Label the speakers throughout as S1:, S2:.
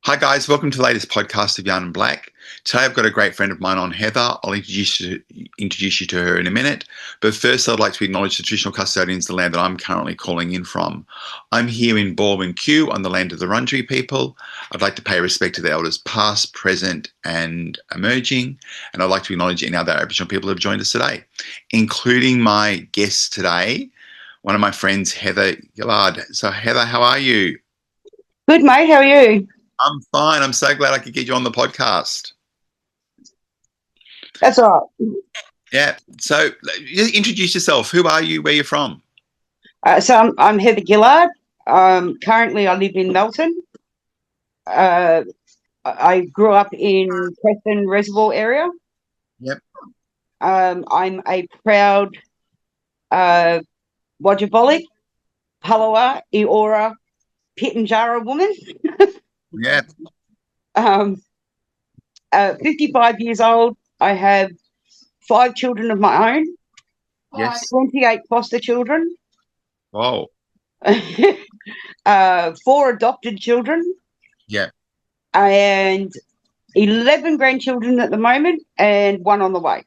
S1: Hi guys, welcome to the latest podcast of YarninBlak. Today I've got a great friend of mine on, Heather. I'll introduce you to her in a minute. But first I'd like to acknowledge the traditional custodians of the land that I'm currently calling in from. I'm here in Baldwin Q on the land of the Wurundjeri people. I'd like to pay respect to the elders past, present and emerging. And I'd like to acknowledge any other Aboriginal people who have joined us today, including my guest today, one of my friends, Heather Gillard. So Heather, how are you?
S2: Good, mate. How are you?
S1: I'm fine. I'm so glad I could get you on the podcast.
S2: That's all right.
S1: Yeah. So introduce yourself. Who are you? Where you're from?
S2: So I'm Heather Gillard. Currently, I live in Melbourne. I grew up in Preston Reservoir area.
S1: Yep.
S2: I'm a proud wadjabolic, palawa, Eora, pittinjarrah woman.
S1: Yeah.
S2: 55 years old. I have 5 children of my own.
S1: Yes.
S2: 28 foster children.
S1: Wow.
S2: 4 adopted children.
S1: Yeah.
S2: And 11 grandchildren at the moment and 1 on the way.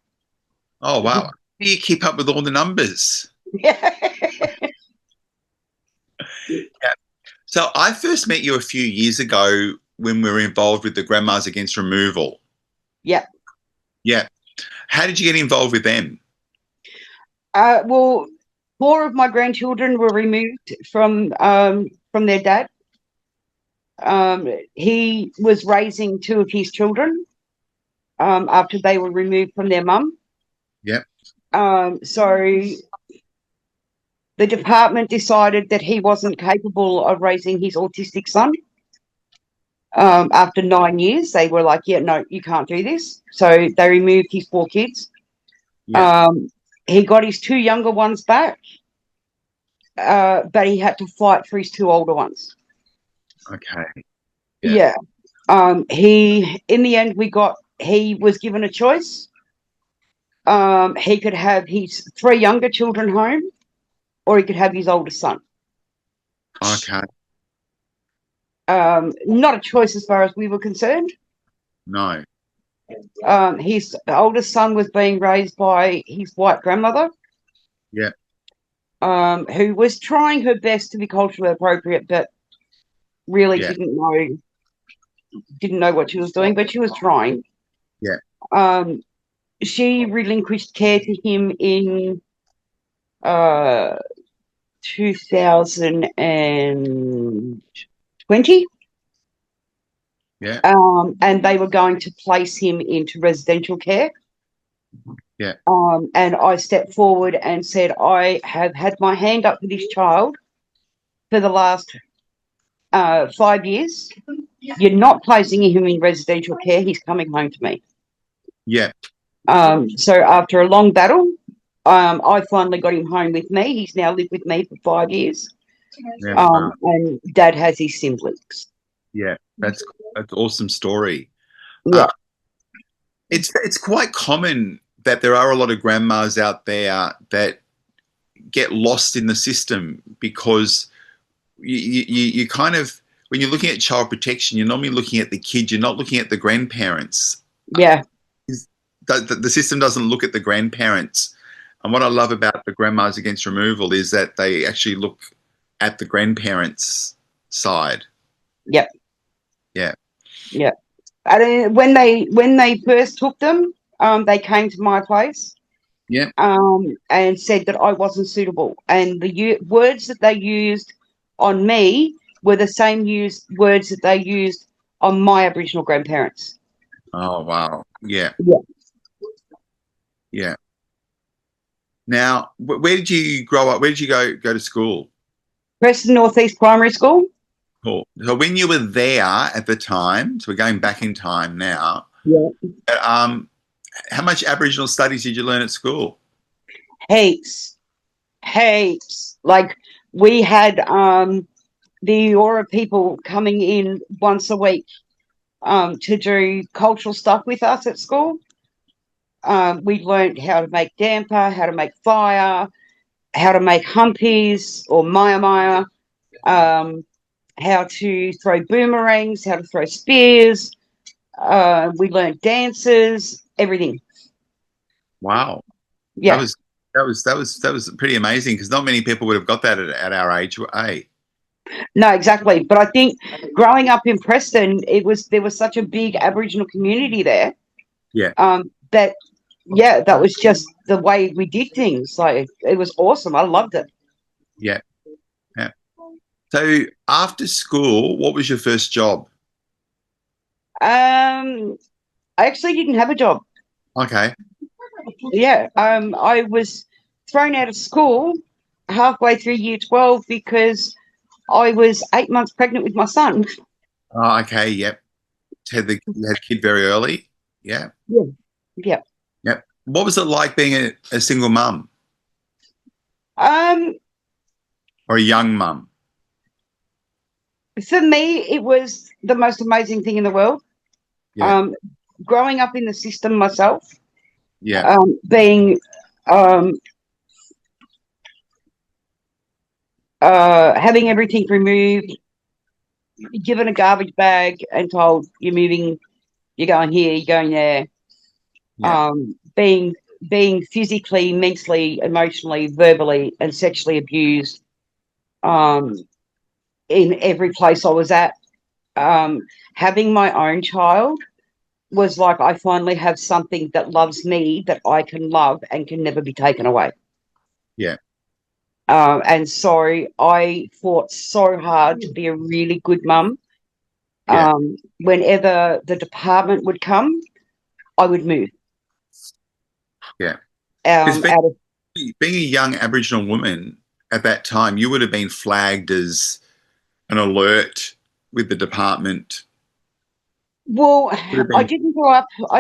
S1: Oh, wow. How do you keep up with all the numbers?
S2: Yeah.
S1: Yeah. So I first met you a few years ago when we were involved with the Grandmas Against Removal.
S2: Yeah.
S1: Yeah. How did you get involved with them?
S2: Well, 4 of my grandchildren were removed from their dad. He was raising 2 of his children after they were removed from their mum.
S1: Yep.
S2: So the department decided that he wasn't capable of raising his autistic son. After 9 years, they were like, yeah, no, you can't do this. So they removed his 4 kids.
S1: Yeah.
S2: He got his 2 younger ones back, but he had to fight for his 2 older ones.
S1: Okay.
S2: Yeah. In the end, he was given a choice. He could have his 3 younger children home, or he could have his oldest son.
S1: Okay.
S2: Not a choice as far as we were concerned.
S1: No.
S2: His oldest son was being raised by his white grandmother.
S1: Yeah.
S2: Who was trying her best to be culturally appropriate, but really didn't know what she was doing, but she was trying.
S1: Yeah.
S2: She relinquished care to him in 2020.
S1: Yeah.
S2: And they were going to place him into residential care.
S1: Yeah.
S2: And I stepped forward and said, I have had my hand up for this child for the last 5 years. You're not placing him in residential care. He's coming home to me.
S1: Yeah.
S2: So after a long battle, I finally got him home with me. He's now lived with me for 5 years.
S1: Yeah. Wow.
S2: And Dad has his siblings.
S1: Yeah. That's an awesome story.
S2: Yeah.
S1: It's quite common that there are a lot of grandmas out there that get lost in the system because you kind of, when you're looking at child protection, you're normally looking at the kid, you're not looking at the grandparents.
S2: Yeah.
S1: The system doesn't look at the grandparents. And what I love about the Grandmas Against Removal is that they actually look at the grandparents' side.
S2: Yep.
S1: Yeah.
S2: Yeah. And when they first took them, they came to my place.
S1: Yeah.
S2: And said that I wasn't suitable. And the words that they used on me were the same words that they used on my Aboriginal grandparents.
S1: Oh, wow. Yeah.
S2: Yeah.
S1: Yeah. Now, where did you grow up? Where did you go to school?
S2: Preston Northeast Primary School.
S1: Cool. So when you were there at the time, so we're going back in time now.
S2: Yeah.
S1: How much Aboriginal studies did you learn at school?
S2: Heaps. Like we had the Eora people coming in once a week to do cultural stuff with us at school. We learned how to make damper, how to make fire, how to make humpies or maya, how to throw boomerangs, how to throw spears. We learned dances, everything.
S1: Wow. That
S2: Yeah.
S1: was that was pretty amazing because not many people would have got that at our age, eh?
S2: No, exactly. But I think growing up in Preston, there was such a big Aboriginal community there.
S1: Yeah.
S2: That yeah, that was just the way we did things. Like it was awesome. I loved it.
S1: Yeah. Yeah. So after school, what was your first job?
S2: I actually didn't have a job.
S1: Okay.
S2: Yeah. I was thrown out of school halfway through year 12 because I was 8 months pregnant with my son.
S1: Oh, okay. Yep. You had a kid very early. Yeah.
S2: Yeah. Yeah.
S1: Yep. What was it like being a single mum
S2: Um,
S1: or a young mum?
S2: for me, it was the most amazing thing in the world.
S1: Yeah.
S2: Um, growing up in the system myself,
S1: Yeah.
S2: being um, having everything removed, given a garbage bag, and told you're moving, you're going here, you're going there.
S1: Yeah.
S2: Being physically, mentally, emotionally, verbally, and sexually abused um, in every place I was at. Having my own child was like I finally have something that loves me that I can love and can never be taken away.
S1: Yeah.
S2: And so I fought so hard to be a really good mum.
S1: Yeah.
S2: Whenever the department would come, I would move.
S1: Yeah. Because
S2: Out of
S1: being a young Aboriginal woman at that time, you would have been flagged as an alert with the department.
S2: well,
S1: Would have been
S2: I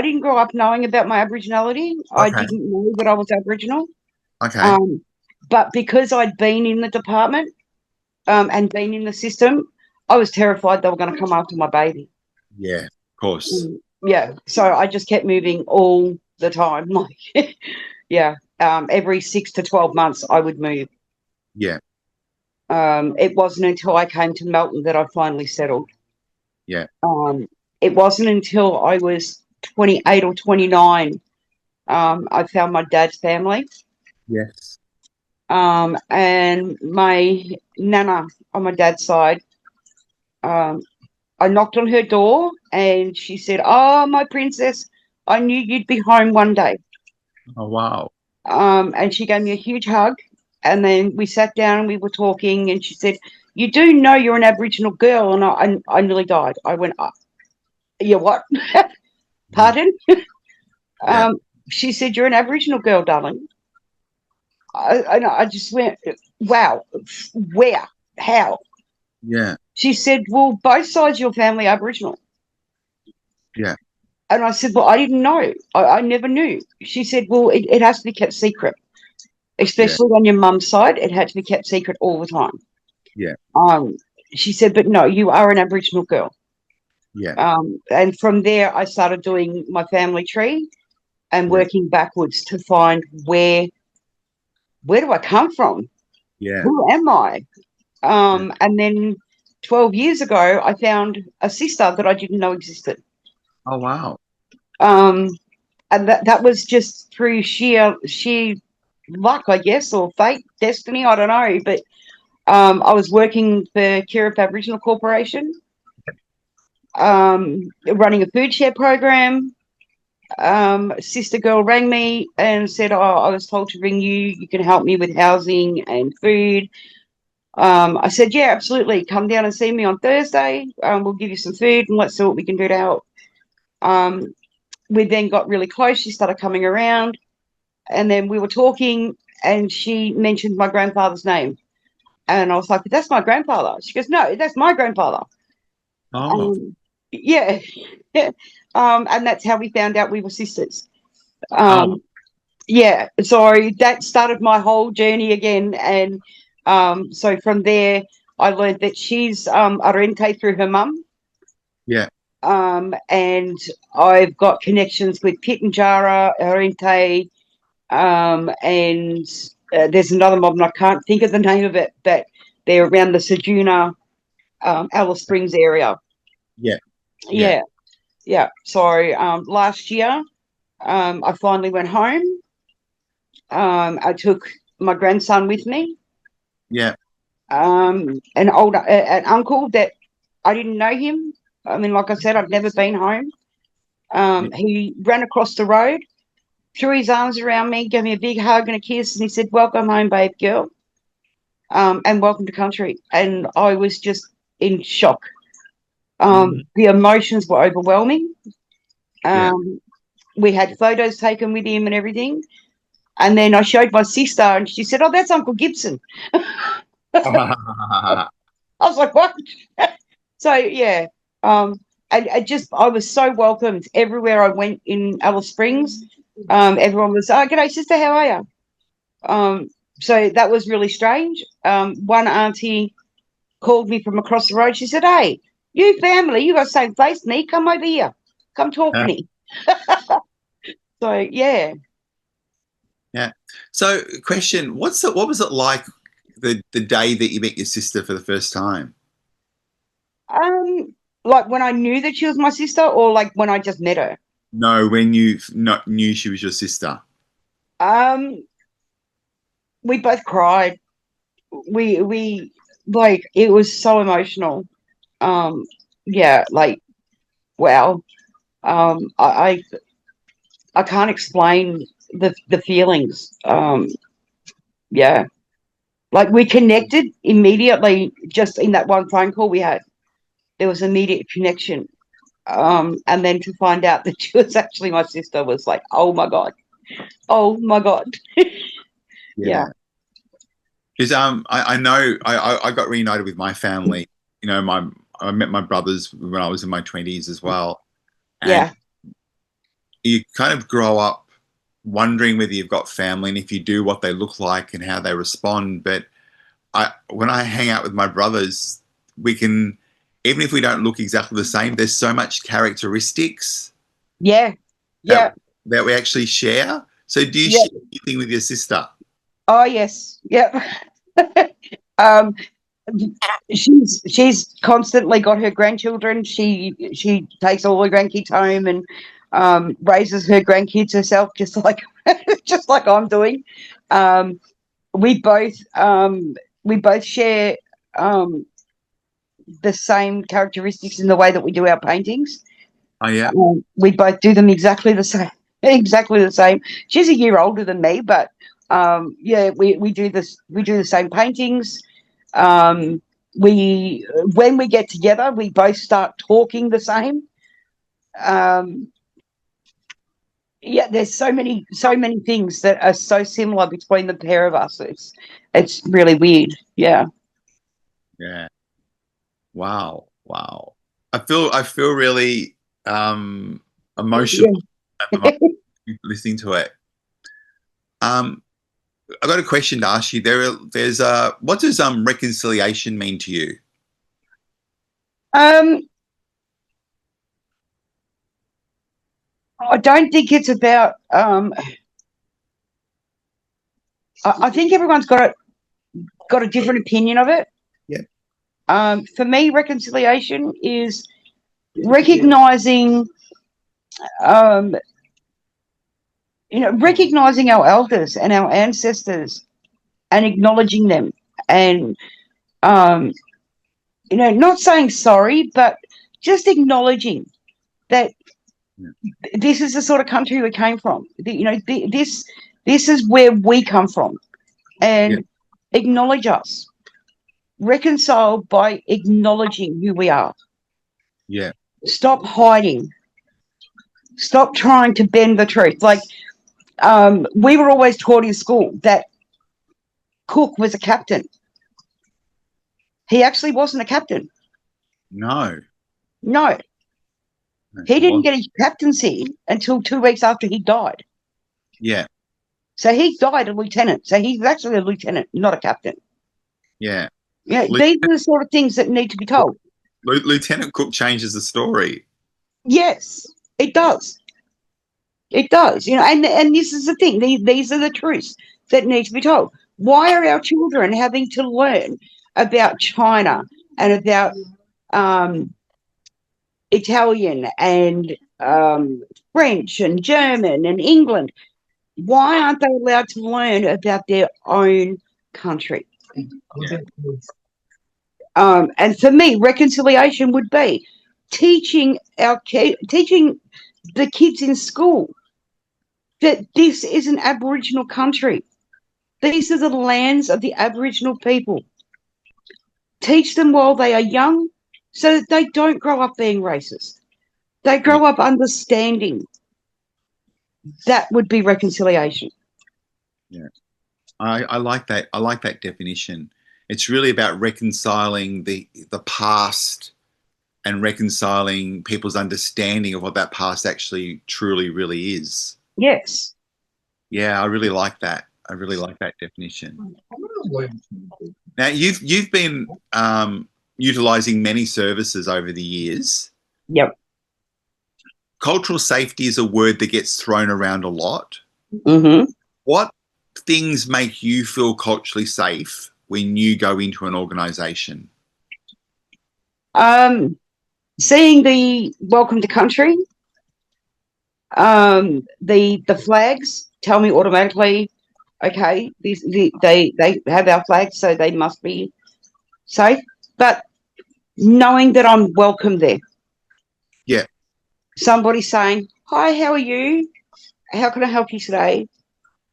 S2: didn't grow up knowing about my Aboriginality. I
S1: okay.
S2: didn't know that I was Aboriginal.
S1: Okay.
S2: Um, but because I'd been in the department and been in the system, I was terrified they were going to come after my baby.
S1: Yeah. Of course.
S2: Yeah, so I just kept moving all the time. Like, yeah, every 6 to 12 months I would move.
S1: Yeah.
S2: It wasn't until I came to Melbourne that I finally settled.
S1: Yeah.
S2: Um, it wasn't until I was 28 or 29 I found my dad's family.
S1: Yes.
S2: And my nana on my dad's side, um, I knocked on her door and she said, "Oh, my princess, I knew you'd be home one day."
S1: Oh wow.
S2: And she gave me a huge hug. And then we sat down and we were talking. And she said, "You do know you're an Aboriginal girl?" And I nearly died. I went, "Yeah, what?" Pardon?
S1: Yeah.
S2: She said, "You're an Aboriginal girl, darling." I just went, "Wow, where? How?"
S1: Yeah.
S2: She said, "Well, both sides of your family are Aboriginal."
S1: Yeah.
S2: And I said, "Well, I didn't know. I never knew." She said, "Well, it has to be kept secret,
S1: Yeah.
S2: especially on your mum's side. It had to be kept secret all the time."
S1: Yeah.
S2: Um, she said, "But no, you are an Aboriginal girl."
S1: Yeah.
S2: And from there, I started doing my family tree and
S1: Yeah.
S2: working backwards to find where do I come from?
S1: Yeah.
S2: Who am I?
S1: Yeah.
S2: And then 12 years ago, I found a sister that I didn't know existed.
S1: Oh wow.
S2: Um, and that was just through sheer luck, I guess, or fate, destiny. I don't know. But I was working for Kirrip Aboriginal Corporation, running a food share program. Sister girl rang me and said, "Oh, I was told to ring you. You can help me with housing and food." I said, "Yeah, absolutely. Come down and see me on Thursday. We'll give you some food and let's see what we can do to help." Um, we then got really close. She started coming around, and then we were talking, and she mentioned my grandfather's name, and I was like, "But that's my grandfather." She goes, "No, that's my grandfather."
S1: Oh.
S2: Um, yeah, and that's how we found out we were sisters.
S1: Oh.
S2: Um, yeah, so that started my whole journey again, and so from there, I learned that she's Arente through her mum,
S1: Yeah.
S2: and I've got connections with Pittinjarrah, Arente, and there's another mob, and I can't think of the name of it, but they're around the Sejuna. Alice Springs area.
S1: Yeah.
S2: Yeah. So last year, I finally went home. I took my grandson with me.
S1: Yeah.
S2: An uncle that I didn't know him. I mean, like I said, I've never been home. He ran across the road, threw his arms around me, gave me a big hug and a kiss, and he said, "Welcome home, babe girl, and welcome to country." And I was just in shock. The emotions were overwhelming. We had photos taken with him and everything. And then I showed my sister, and she said, "Oh, that's Uncle Gibson." I was like, "What?" So yeah, and I was so welcomed everywhere I went in Alice Springs. Everyone was, "Oh, g'day, sister, how are you?" So that was really strange. One auntie called me from across the road. She said, "Hey, you family, you got the same face as me. Come over here, come talk to me." So yeah.
S1: Yeah. So, question: what was it like the day that you met your sister for the first time?
S2: Like when I knew that she was my sister, or like when I just met her?
S1: No, when you not knew she was your sister.
S2: We both cried. We like, it was so emotional. Yeah, like, wow. I can't explain the feelings. Yeah, like we connected immediately just in that one phone call we had. There was immediate connection. And then to find out that she was actually my sister was like, oh my god, oh my god. Yeah.
S1: Because I know I got reunited with my family. You know, I met my brothers when I was in my 20s as well. And
S2: Yeah.
S1: you kind of grow up wondering whether you've got family and if you do, what they look like and how they respond. But when I hang out with my brothers, we can, even if we don't look exactly the same, there's so much characteristics
S2: Yeah. Yeah.
S1: that we actually share. So do you
S2: Yeah.
S1: share anything with your sister?
S2: Oh yes. Yep. um she's constantly got her grandchildren. She takes all her grandkids home and raises her grandkids herself, just like just like I'm doing. Um, we both share um, the same characteristics in the way that we do our paintings.
S1: Oh yeah.
S2: We both do them exactly the same. Exactly the same. She's a year older than me, but yeah, we do this. We do the same paintings. We When we get together, we both start talking the same. Yeah, there's so many things that are so similar between the pair of us. It's really weird. Yeah.
S1: Yeah. Wow. Wow. I feel really emotional at the
S2: Yeah.
S1: moment listening to it. I got a question to ask you. There's what does reconciliation mean to you?
S2: I don't think it's about. I think everyone's got a different opinion of it.
S1: Yeah.
S2: For me, reconciliation is recognizing, um, recognizing our elders and our ancestors and acknowledging them, and um, not saying sorry, but just acknowledging that this is the sort of country we came from. This is where we come from,
S1: Yeah.
S2: and acknowledge us. Reconcile by acknowledging who we are.
S1: Yeah.
S2: Stop hiding. Stop trying to bend the truth. Like, we were always taught in school that Cook was a captain. He actually wasn't a captain.
S1: No.
S2: No, he didn't get his captaincy until 2 weeks after he died.
S1: Yeah.
S2: So he died a lieutenant. So he's actually a lieutenant, not a captain.
S1: Yeah.
S2: Yeah, these are the sort of things that need to be told.
S1: Lieutenant Cook changes the story.
S2: Yes, it does. It does. And this is the thing. These are the truths that need to be told. Why are our children having to learn about China and about Italian and French and German and England. Why aren't they allowed to learn about their own country?
S1: Yeah.
S2: And for me, reconciliation would be teaching the kids in school that this is an Aboriginal country. These are the lands of the Aboriginal people. Teach them while they are young so that they don't grow up being racist. They grow up understanding. That would be reconciliation.
S1: Yeah. I like that. I like that definition. It's really about reconciling the past and reconciling people's understanding of what that past actually truly really is.
S2: Yes.
S1: Yeah, I really like that. I really like that definition. Now, you've been utilising many services over the years.
S2: Yep.
S1: Cultural safety is a word that gets thrown around a lot.
S2: Mm-hmm.
S1: What things make you feel culturally safe when you go into an organisation?
S2: Seeing the welcome to country, the flags tell me automatically, okay, they have our flags, so they must be safe. But knowing that I'm welcome there.
S1: Yeah.
S2: Somebody saying, "Hi, how are you? How can I help you today?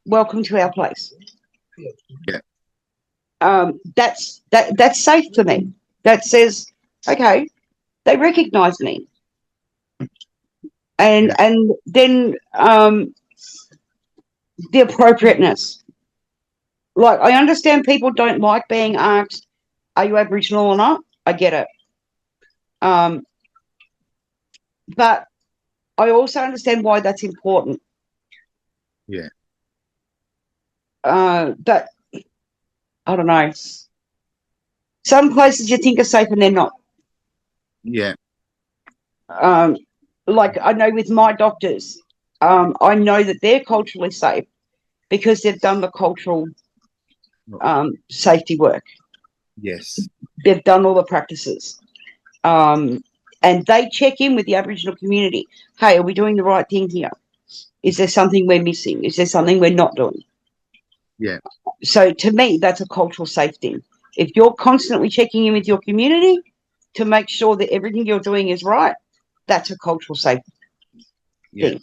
S2: Welcome to our place."
S1: Yeah.
S2: That's safe for me. That says, okay, they recognise me. And then the appropriateness. Like, I understand people don't like being asked, "Are you Aboriginal or not?" I get it. But I also understand why that's important.
S1: Yeah.
S2: But I don't know. Some places you think are safe and they're not.
S1: Yeah.
S2: Like I know with my doctors, I know that they're culturally safe because they've done the cultural safety work.
S1: Yes.
S2: They've done all the practices. And they check in with the Aboriginal community. Hey, are we doing the right thing here? Is there something we're missing? Is there something we're not doing?
S1: Yeah.
S2: So to me, that's a cultural safety. If you're constantly checking in with your community to make sure that everything you're doing is right, that's a cultural safety thing.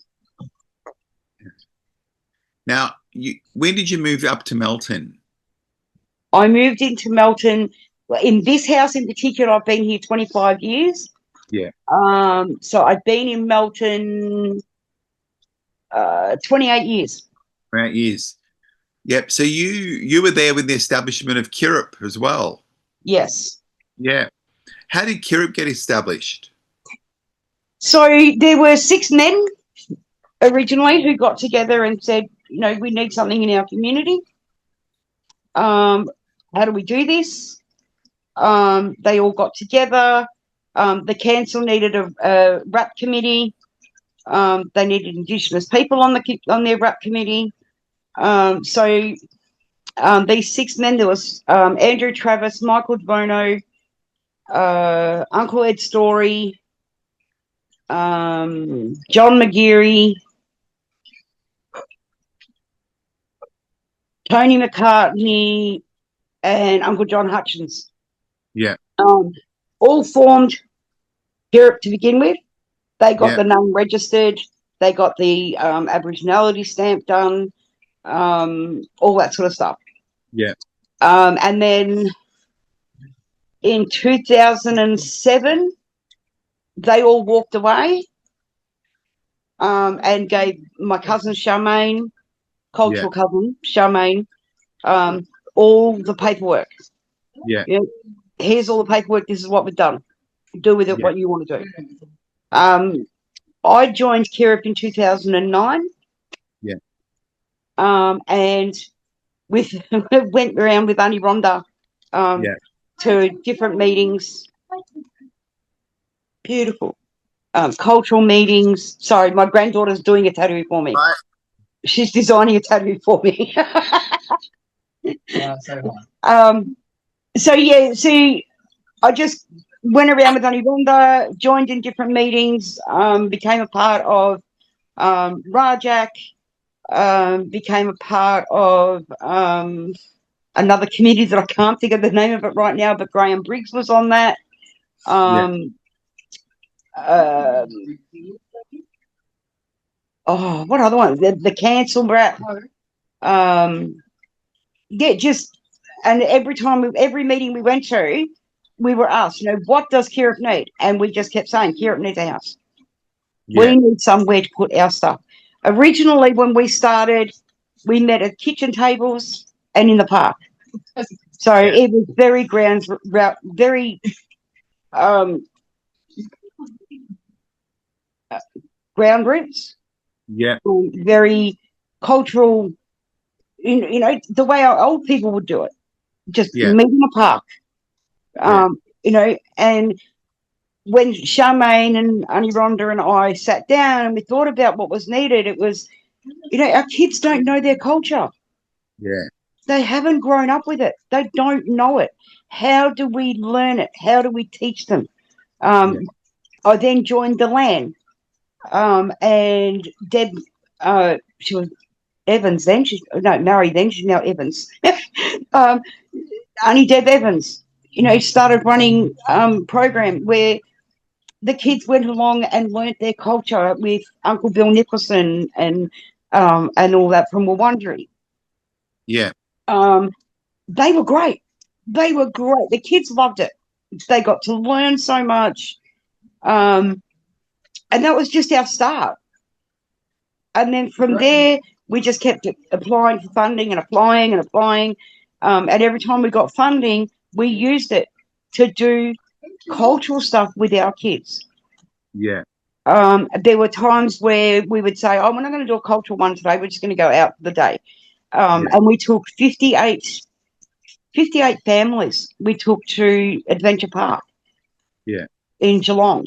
S1: Now, when did you move up to Melton?
S2: I moved into Melton. In this house in particular, I've been here 25 years.
S1: Yeah.
S2: So I've been in Melton 28 years.
S1: 28 years. Yep. So you were there with the establishment of Kirrip as well.
S2: Yes.
S1: Yeah. How did Kirrip get established?
S2: So there were 6 men originally who got together and said, we need something in our community. How do we do this? They all got together. The council needed a RAP committee. They needed Indigenous people on their RAP committee. So these 6 men, there was Andrew Travis, Michael DeBono, Uncle Ed Story, John McGeary, Tony McCartney, and Uncle John Hutchins.
S1: Yeah.
S2: All formed Kirrip to begin with. They got the name registered. They got the Aboriginality stamp done, all that sort of stuff.
S1: Yeah.
S2: And then in 2007, they all walked away and gave my cousin Charmaine, cultural cousin Charmaine, all the paperwork.
S1: Yeah.
S2: Here's all the paperwork. This is what we've done. Do with it what you want to do. I joined Kirrip in 2009.
S1: Yeah.
S2: And went around with Auntie Rhonda to different meetings. Beautiful. Cultural meetings. Sorry, my granddaughter's doing a tattoo for me.
S1: Right.
S2: She's designing a tattoo for me. So see, I just went around with Rhonda, joined in different meetings, became a part of Rajak, became a part of another committee that I can't think of the name of it right now, but Graham Briggs was on that. What other one? The cancel brat. Just and every meeting we went to, we were asked, what does Kirrip need? And we just kept saying, Kirrip needs a house. We need somewhere to put our stuff. Originally, when we started, we met at kitchen tables and in the park. So it was very ground roots.
S1: Yeah.
S2: Very cultural, the way our old people would do it. Just meet in the park. And when Charmaine and Auntie Rhonda and I sat down and we thought about what was needed, it was, our kids don't know their culture.
S1: Yeah.
S2: They haven't grown up with it. They don't know it. How do we learn it? How do we teach them? I then joined the LAN, and Deb, she was Evans then. Mary then. She's now Evans. Auntie Deb Evans, started running program where the kids went along and learnt their culture with Uncle Bill Nicholson and all that from Wurundjeri.
S1: Yeah.
S2: They were great. The kids loved it. They got to learn so much. And that was just our start. And then from there, we just kept applying for funding and applying. And every time we got funding, we used it to do cultural stuff with our kids.
S1: Yeah.
S2: There were times where we would say, we're not going to do a cultural one today. We're just going to go out for the day. And we took 58 families we took to Adventure Park in Geelong,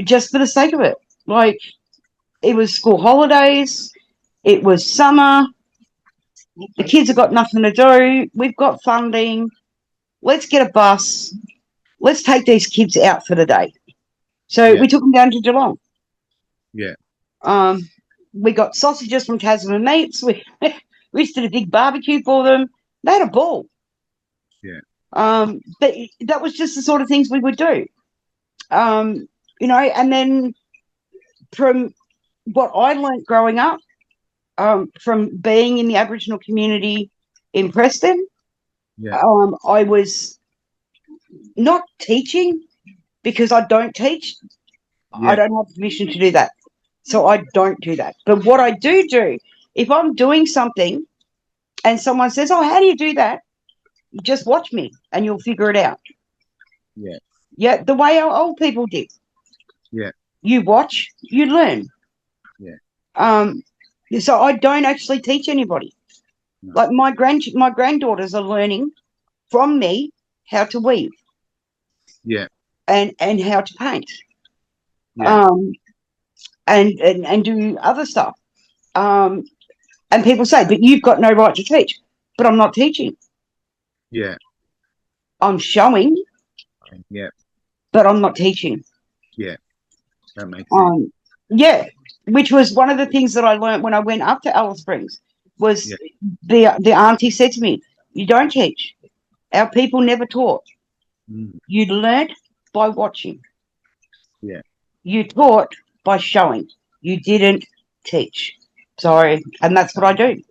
S2: just for the sake of it. Like, it was school holidays, it was summer, the kids have got nothing to do, we've got funding, let's get a bus, let's take these kids out for the day. So we took them down to Geelong. We got sausages from Tasman Meats, we just did a big barbecue for them. They had a ball. But that was just the sort of things we would do. And then from what I learned growing up, from being in the Aboriginal community in Preston, I was not teaching because I don't teach. I don't have permission to do that. So I don't do that. But what I do, if I'm doing something and someone says, how do you do that? Just watch me and you'll figure it out. The way our old people did. You watch, you learn. So I don't actually teach anybody. No. Like my granddaughters are learning from me how to weave. And how to paint. And do other stuff. And people say, but you've got no right to teach. But I'm not teaching. I'm showing. But I'm not teaching.
S1: That makes sense.
S2: Which was one of the things that I learned when I went up to Alice Springs was the auntie said to me, you don't teach. Our people never taught. You learned by watching. You taught by showing. You didn't teach. Sorry. And that's what I do.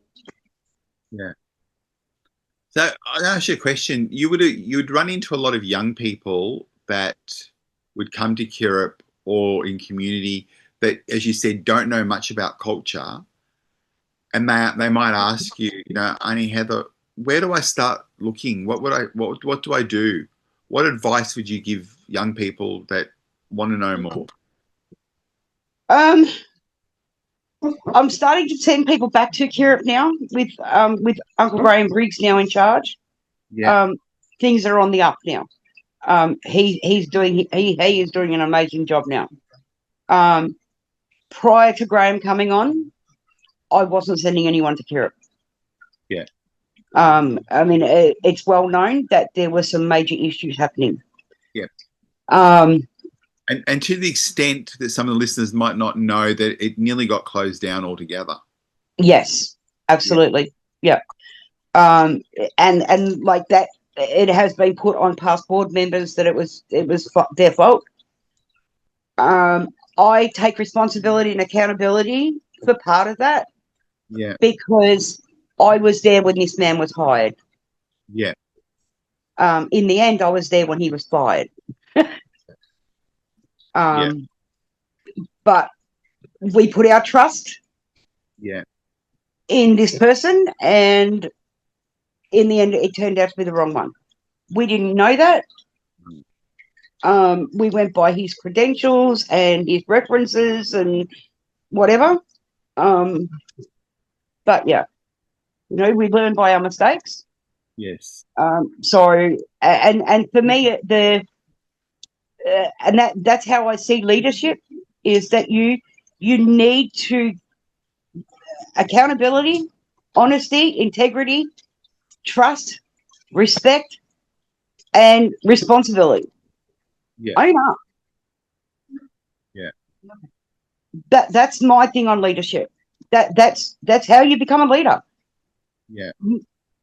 S1: So I'll ask you a question. You'd run into a lot of young people that would come to Kirrip or in community that, as you said, don't know much about culture, and they might ask you, Auntie Heather, where do I start looking? What do I do? What advice would you give young people that want to know more?
S2: I'm starting to send people back to Kirrip now with Uncle Graham Briggs now in charge. Things are on the up now. He is doing an amazing job now. Prior to Graham coming on, I wasn't sending anyone to Kirrip. I mean, it's well known that there were some major issues happening.
S1: Yeah.
S2: Um,
S1: and to the extent that some of the listeners might not know, that it nearly got closed down altogether.
S2: yes, absolutely. Yeah. And like that, it has been put on past board members that it was their fault. I take responsibility and accountability for part of that.
S1: Yeah.
S2: Because I was there when this man was hired.
S1: Yeah.
S2: In the end, I was there when he was fired.
S1: Yeah.
S2: But we put our trust
S1: Yeah.
S2: in this person, and in the end, it turned out to be the wrong one. We didn't know that. We went by his credentials and his references and whatever. But yeah, we learn by our mistakes.
S1: Yes.
S2: So, and for me, and that's how I see leadership, is that you need to accountability, honesty, integrity, trust, respect, and responsibility.
S1: Yeah.
S2: Own up.
S1: Yeah.
S2: That's my thing on leadership. That's how you become a leader.
S1: Yeah.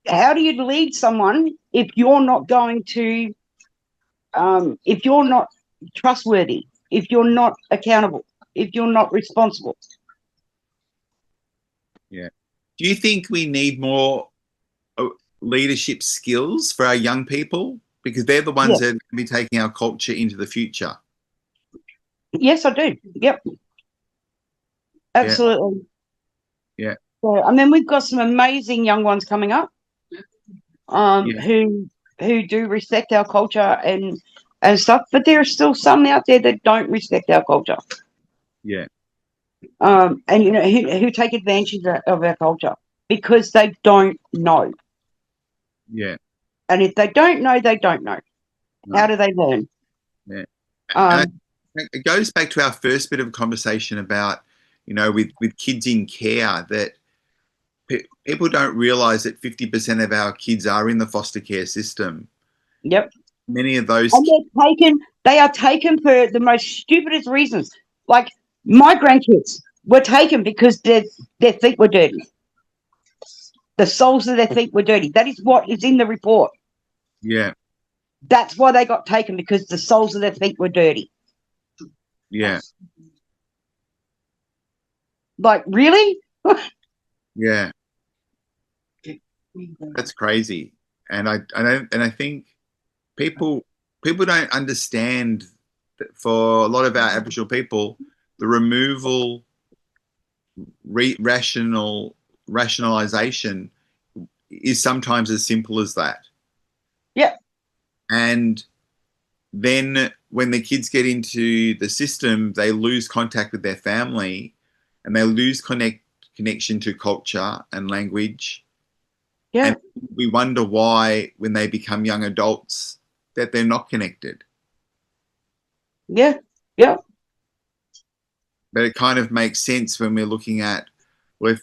S2: How do you lead someone if you're not going to, if you're not trustworthy, if you're not accountable, if you're not responsible?
S1: Yeah. Do you think we need more leadership skills for our young people? Because they're the ones that are going to be taking our culture into the future.
S2: Yes, I do. Yep. Absolutely.
S1: Yeah.
S2: So, I mean, we've got some amazing young ones coming up, who do respect our culture and stuff, but there are still some out there that don't respect our culture.
S1: Yeah.
S2: And who take advantage of our culture because they don't know.
S1: Yeah.
S2: And if they don't know, they don't know.
S1: No.
S2: How do they learn?
S1: Yeah. It goes back to our first bit of conversation about, with kids in care, that people don't realize that 50% of our kids are in the foster care system.
S2: Yep.
S1: Many of those
S2: and they are taken for the most stupidest reasons. Like my grandkids were taken because their feet were dirty. The soles of their feet were dirty. That is what is in the report.
S1: Yeah.
S2: That's why they got taken, because the soles of their feet were dirty.
S1: Yeah.
S2: Like, really?
S1: Yeah. That's crazy. And I think people don't understand that for a lot of our Aboriginal people, the removal rationalization is sometimes as simple as that.
S2: Yeah.
S1: And then when the kids get into the system, they lose contact with their family, and they lose connection to culture and language.
S2: Yeah.
S1: And we wonder why, when they become young adults, that they're not connected.
S2: Yeah. Yeah.
S1: But it kind of makes sense when we're looking at, well, if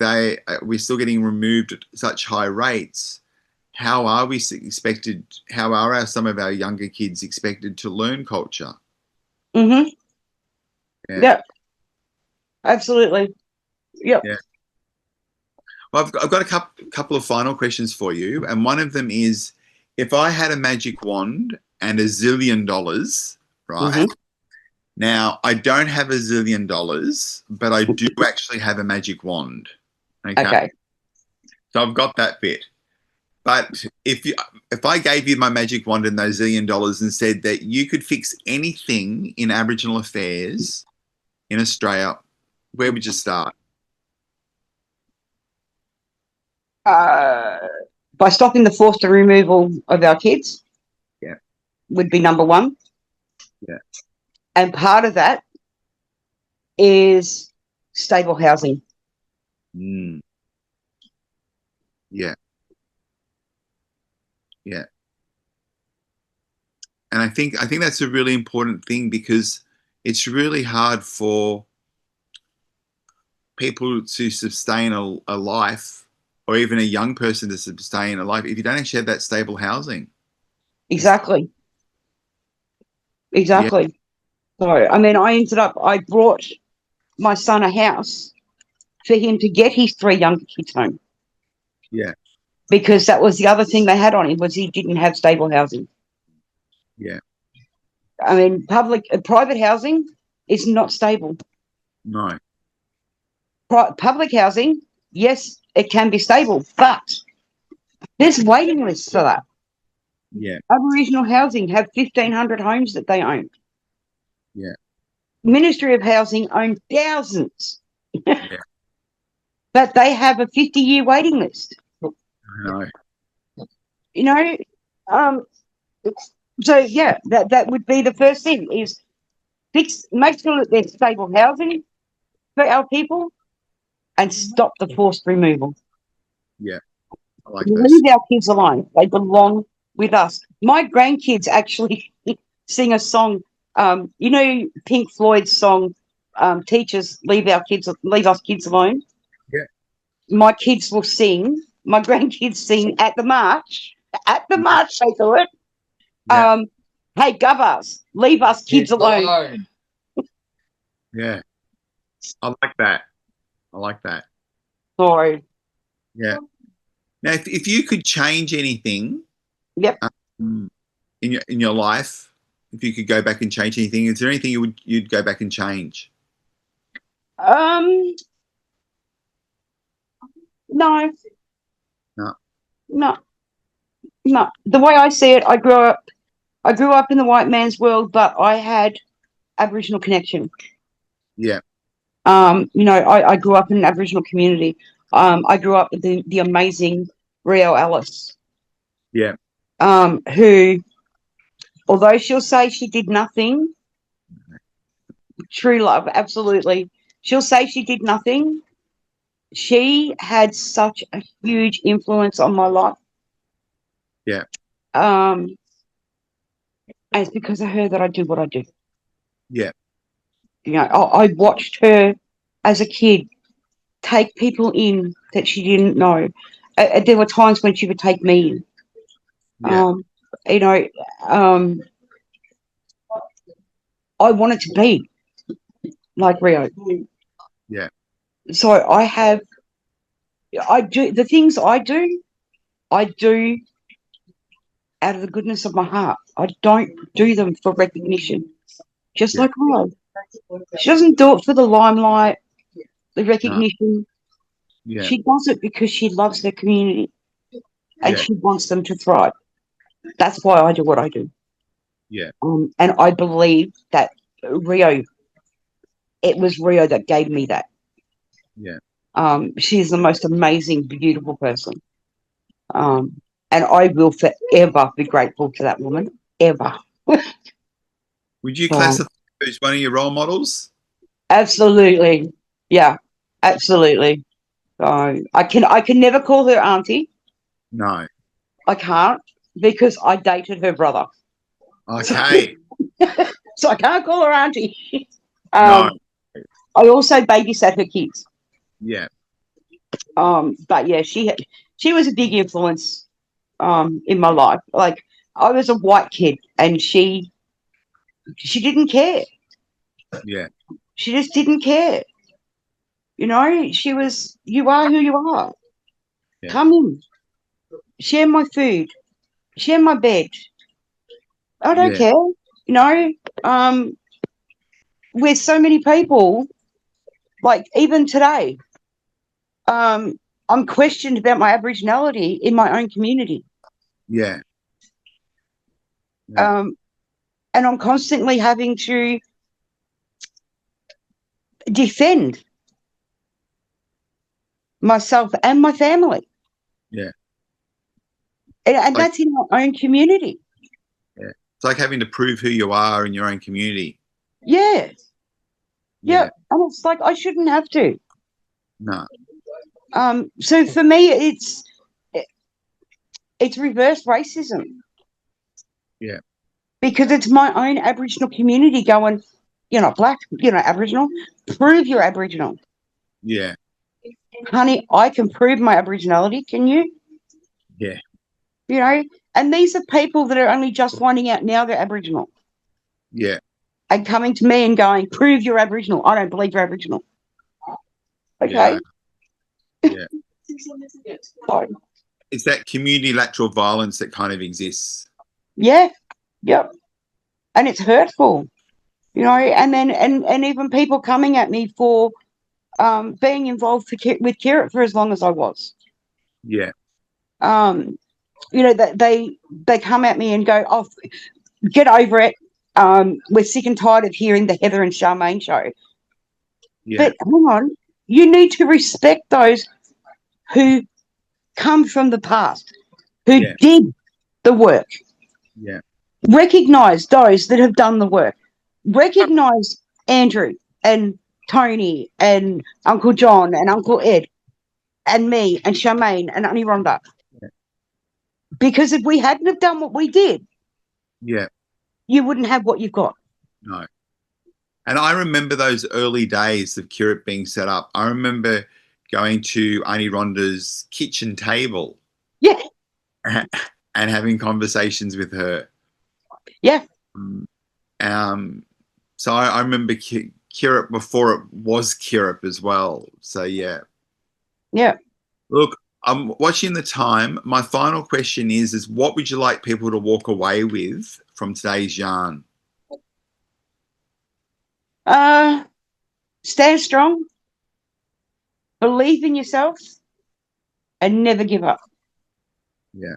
S1: we're still getting removed at such high rates, how are some of our younger kids expected to learn culture?
S2: Mm-hmm.
S1: Yeah.
S2: Yep. Absolutely. Yep.
S1: Yeah. Well, I've got a couple of final questions for you, and one of them is, if I had a magic wand and $1 zillion, right?
S2: Mm-hmm.
S1: Now, I don't have $1 zillion, but I do actually have a magic wand. Okay. So I've got that bit. But if I gave you my magic wand and those $1 zillion and said that you could fix anything in Aboriginal affairs in Australia, where would you start?
S2: By stopping the forced removal of our kids.
S1: Yeah.
S2: Would be number one.
S1: Yeah.
S2: And part of that is stable housing.
S1: Mm. Yeah. Yeah. And I think that's a really important thing, because it's really hard for people to sustain a life, or even a young person to sustain a life if you don't actually have that stable housing.
S2: Exactly.
S1: Yeah,
S2: So, I mean, I brought my son a house for him to get his 3 younger kids home,
S1: yeah,
S2: because that was the other thing they had on him, was he didn't have stable housing.
S1: yeah.
S2: I mean, private housing is not stable.
S1: No.
S2: Public housing, yes, it can be stable, but there's waiting lists for that.
S1: Yeah,
S2: Aboriginal housing have 1,500 homes that they own.
S1: yeah,
S2: Ministry of Housing own thousands,
S1: yeah.
S2: but they have a 50-year waiting list.
S1: I know.
S2: You know, um, so yeah, that would be the first thing, is make sure that there's stable housing for our people, and stop the forced removal.
S1: Yeah, I like those.
S2: Leave our kids alone. They belong with us. My grandkids actually sing a song. You know Pink Floyd's song, "Teachers Leave Us Kids Alone."
S1: Yeah,
S2: My kids will sing. My grandkids sing at the march. At the march, they do it.
S1: yeah,
S2: Hey, Gubbers, leave us kids alone.
S1: yeah. I like that. I like that.
S2: Sorry.
S1: Yeah. Now, if you could change anything
S2: Yep.
S1: In your life, if you could go back and change anything, is there anything you'd go back and change?
S2: No,
S1: No.
S2: no, no. The way I see it, I grew up in the white man's world, but I had Aboriginal connection.
S1: Yeah.
S2: I grew up in an Aboriginal community. I grew up with the amazing Rio Ellis,
S1: Yeah.
S2: who, although she'll say she did nothing, true love, absolutely. She'll say she did nothing. She had such a huge influence on my life.
S1: Yeah.
S2: And it's because of her that I do what I do.
S1: Yeah.
S2: I watched her as a kid take people in that she didn't know. There were times when she would take me in.
S1: Yeah.
S2: You know, I wanted to be like Rio.
S1: Yeah.
S2: So I do the things I do out of the goodness of my heart. I don't do them for recognition. Just
S1: Yeah.
S2: like Rio. She doesn't do it for the limelight, the
S1: No.
S2: recognition.
S1: Yeah.
S2: She does it because she loves her community and
S1: Yeah.
S2: she wants them to thrive. That's why I do what I do.
S1: Yeah.
S2: And I believe that Rio, it was Rio that gave me that.
S1: Yeah.
S2: She's the most amazing, beautiful person. And I will forever be grateful to that woman. Ever.
S1: Would you classify her as one of your role models?
S2: Absolutely. Yeah, absolutely. I can never call her auntie.
S1: No.
S2: I can't, because I dated her brother.
S1: Okay.
S2: So I can't call her auntie.
S1: No.
S2: I also babysat her kids.
S1: Yeah.
S2: But yeah, she was a big influence in my life. Like, I was a white kid and she didn't care.
S1: Yeah.
S2: She just didn't care. She was, you are who you are.
S1: Yeah.
S2: Come in. Share my food. Share my bed. I don't
S1: Yeah.
S2: care. Um, with so many people, like even today, I'm questioned about my Aboriginality in my own community.
S1: Yeah. Yeah.
S2: And I'm constantly having to defend myself and my family.
S1: Yeah.
S2: And
S1: Like,
S2: that's in our own community.
S1: yeah. It's like having to prove who you are in your own community.
S2: Yeah.
S1: Yeah.
S2: And it's like, I shouldn't have to.
S1: No.
S2: So for me, it's reverse racism,
S1: Yeah.
S2: because it's my own Aboriginal community going, you're not black, you're not Aboriginal. Prove you're Aboriginal.
S1: Yeah.
S2: honey, I can prove my Aboriginality. Can you?
S1: Yeah.
S2: You know, and these are people that are only just finding out now they're Aboriginal
S1: Yeah.
S2: and coming to me and going, prove you're Aboriginal. I don't believe you're Aboriginal. Okay.
S1: Yeah. Yeah.
S2: So,
S1: It's that community lateral violence that kind of exists.
S2: yeah. Yep. And it's hurtful, you know, and then and even people coming at me for being involved with Kirrip for as long as I was.
S1: Yeah.
S2: You know, that they come at me and go, "Oh, get over it. We're sick and tired of hearing the Heather and Charmaine show."
S1: Yeah.
S2: But hang on, you need to respect those who come from the past, who
S1: Yeah.
S2: did the work.
S1: Yeah.
S2: Recognize those that have done the work. Recognize Andrew and Tony and Uncle John and Uncle Ed and me and Charmaine and Auntie Rhonda.
S1: Yeah.
S2: Because if we hadn't have done what we did,
S1: Yeah.
S2: you wouldn't have what you've got.
S1: No. And I remember those early days of Kirrip being set up. I remember going to Auntie Rhonda's kitchen table.
S2: Yeah.
S1: And having conversations with her.
S2: Yeah.
S1: So I remember Kirrip before it was Kirrip as well. So yeah.
S2: Yeah.
S1: Look, I'm watching the time. My final question is what would you like people to walk away with from today's yarn?
S2: Stand strong, believe in yourself, and never give up.
S1: Yeah.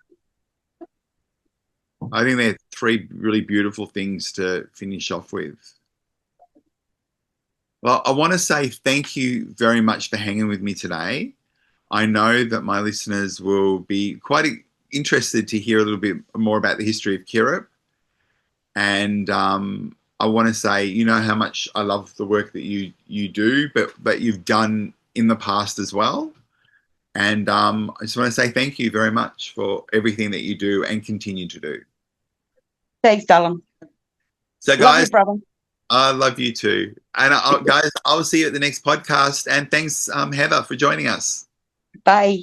S1: I think they're three really beautiful things to finish off with. Well, I want to say thank you very much for hanging with me today. I know that my listeners will be quite interested to hear a little bit more about the history of Kirrip. And I want to say, you know how much I love the work that you do, but you've done in the past as well. And I just want to say thank you very much for everything that you do and continue to do.
S2: Thanks, darling.
S1: So, guys,
S2: love you, brother.
S1: I love you too. And guys, I'll see you at the next podcast. And thanks, Heather, for joining us.
S2: Bye.